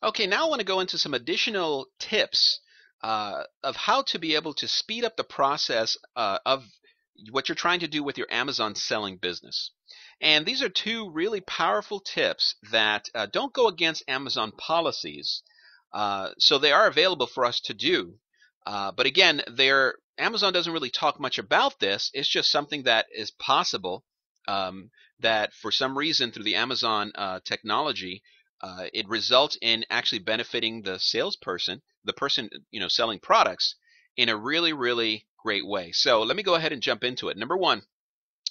Okay, now I want to go into some additional tips of how to be able to speed up the process of what you're trying to do with your Amazon selling business. And these are two really powerful tips that don't go against Amazon policies. So they are available for us to do. But again, Amazon doesn't really talk much about this. It's just something that is possible, that for some reason through the Amazon technology, it results in actually benefiting the salesperson, the person selling products, in a really, really great way. So let me go ahead and jump into it. Number one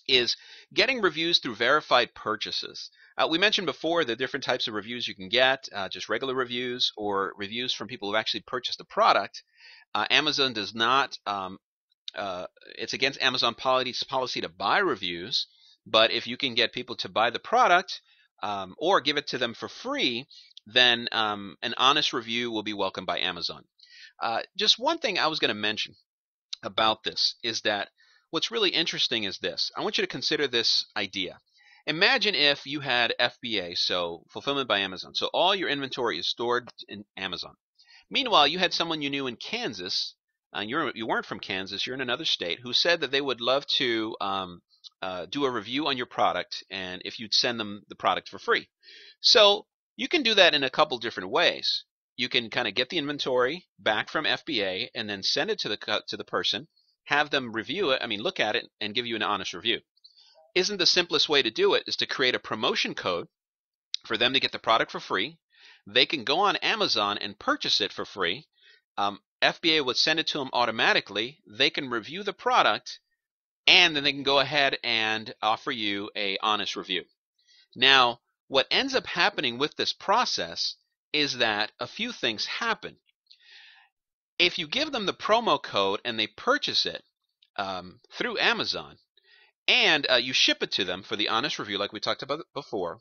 is getting reviews through verified purchases. We mentioned before the different types of reviews you can get, just regular reviews or reviews from people who actually purchased the product. Amazon does not, it's against Amazon policy to buy reviews, but if you can get people to buy the product or give it to them for free, then an honest review will be welcomed by Amazon. Just one thing I was going to mention about this is that what's really interesting is this. I want you to consider this idea. Imagine if you had FBA, so fulfillment by Amazon. So all your inventory is stored in Amazon. Meanwhile, you had someone you knew in Kansas, and you weren't from Kansas, you're in another state, who said that they would love to do a review on your product, and if you'd send them the product for free. So you can do that in a couple different ways. You can kind of get the inventory back from FBA and then send it to the person, have them review it, look at it, and give you an honest review. Isn't the simplest way to do it is to create a promotion code for them to get the product for free? They can go on Amazon and purchase it for free. FBA would send it to them automatically. They can review the product, and then they can go ahead and offer you an honest review. Now, what ends up happening with this process is that a few things happen. If you give them the promo code and they purchase it through Amazon, and you ship it to them for the honest review like we talked about before,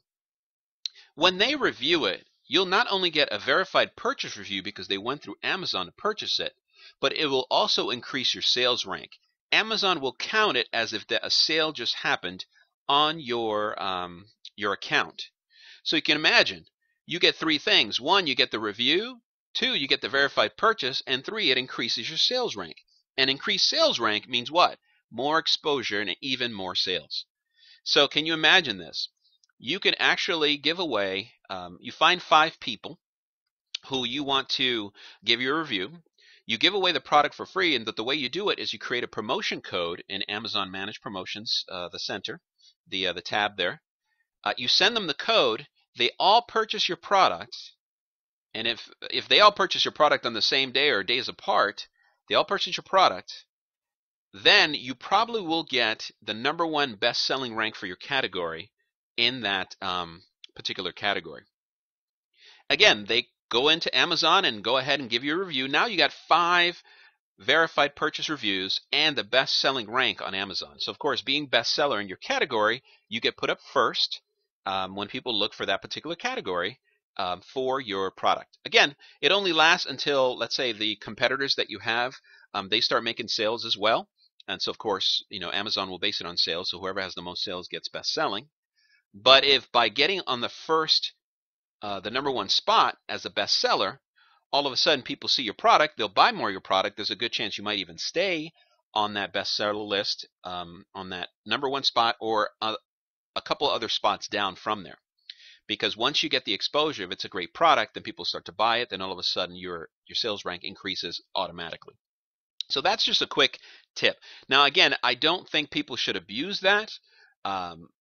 when they review it, you'll not only get a verified purchase review because they went through Amazon to purchase it, but it will also increase your sales rank. Amazon will count it as if a sale just happened on your account. So you can imagine, you get three things. One, you get the review. Two, you get the verified purchase. And three, it increases your sales rank. And increased sales rank means what? More exposure and even more sales. So can you imagine this? You can actually give away, you find 5 people who you want to give your review. You give away the product for free, and the way you do it is you create a promotion code in Amazon Managed Promotions, the center, the tab there. You send them the code. They all purchase your product, and if they all purchase your product on the same day or days apart, they all purchase your product, then you probably will get the #1 best-selling rank for your category in that particular category. Again, they go into Amazon and go ahead and give you a review. Now you got 5 verified purchase reviews and the best-selling rank on Amazon. So of course, being bestseller in your category, you get put up first when people look for that particular category for your product. Again, it only lasts until, let's say, the competitors that you have, they start making sales as well. And so of course, Amazon will base it on sales. So whoever has the most sales gets best-selling. But if by getting on the first, the #1 spot as a bestseller, all of a sudden people see your product, they'll buy more of your product. There's a good chance you might even stay on that bestseller list, on that #1 spot, or a couple other spots down from there. Because once you get the exposure, if it's a great product, then people start to buy it. Then all of a sudden your sales rank increases automatically. So that's just a quick tip. Now again, I don't think people should abuse that.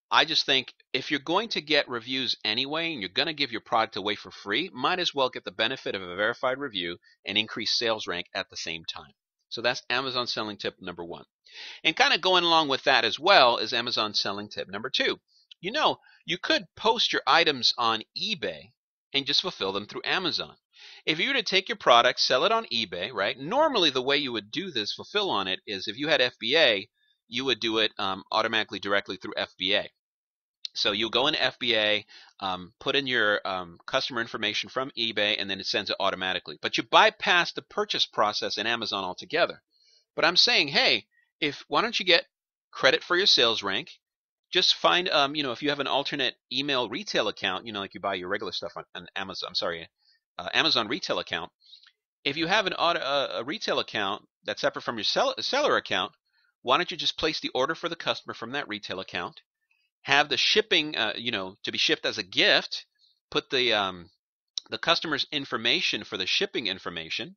I just think if you're going to get reviews anyway and you're going to give your product away for free, might as well get the benefit of a verified review and increase sales rank at the same time. So that's Amazon selling tip #1. And kind of going along with that as well is Amazon selling tip #2. You could post your items on eBay and just fulfill them through Amazon. If you were to take your product, sell it on eBay, right? Normally the way you would do this, fulfill on it, is if you had FBA, you would do it automatically directly through FBA. So you go into FBA, put in your customer information from eBay, and then it sends it automatically. But you bypass the purchase process in Amazon altogether. But I'm saying, hey, why don't you get credit for your sales rank? Just find, if you have an alternate email retail account, like you buy your regular stuff on Amazon, Amazon retail account, if you have a retail account that's separate from your seller account, why don't you just place the order for the customer from that retail account, have the shipping, to be shipped as a gift, put the customer's information for the shipping information,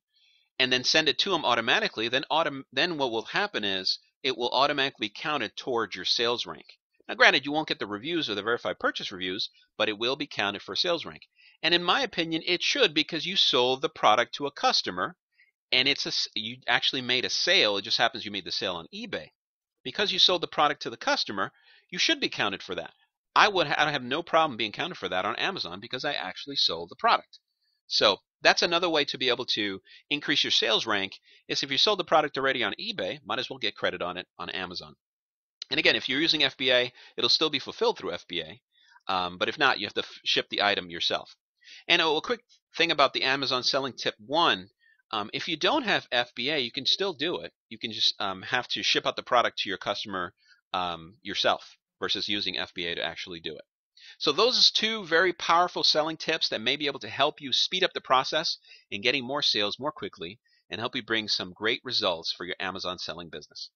and then send it to them automatically. Then what will happen is it will automatically count it towards your sales rank. Now, granted, you won't get the reviews or the verified purchase reviews, but it will be counted for sales rank. And in my opinion, it should, because you sold the product to a customer, and you actually made a sale. It just happens you made the sale on eBay. Because you sold the product to the customer, you should be counted for that. I have no problem being counted for that on Amazon because I actually sold the product. So that's another way to be able to increase your sales rank, is if you sold the product already on eBay, might as well get credit on it on Amazon. And again, if you're using FBA, it'll still be fulfilled through FBA. But if not, you have to ship the item yourself. And a quick thing about the Amazon selling tip 1, if you don't have FBA, you can still do it. You can just have to ship out the product to your customer yourself versus using FBA to actually do it. So those are 2 very powerful selling tips that may be able to help you speed up the process in getting more sales more quickly and help you bring some great results for your Amazon selling business.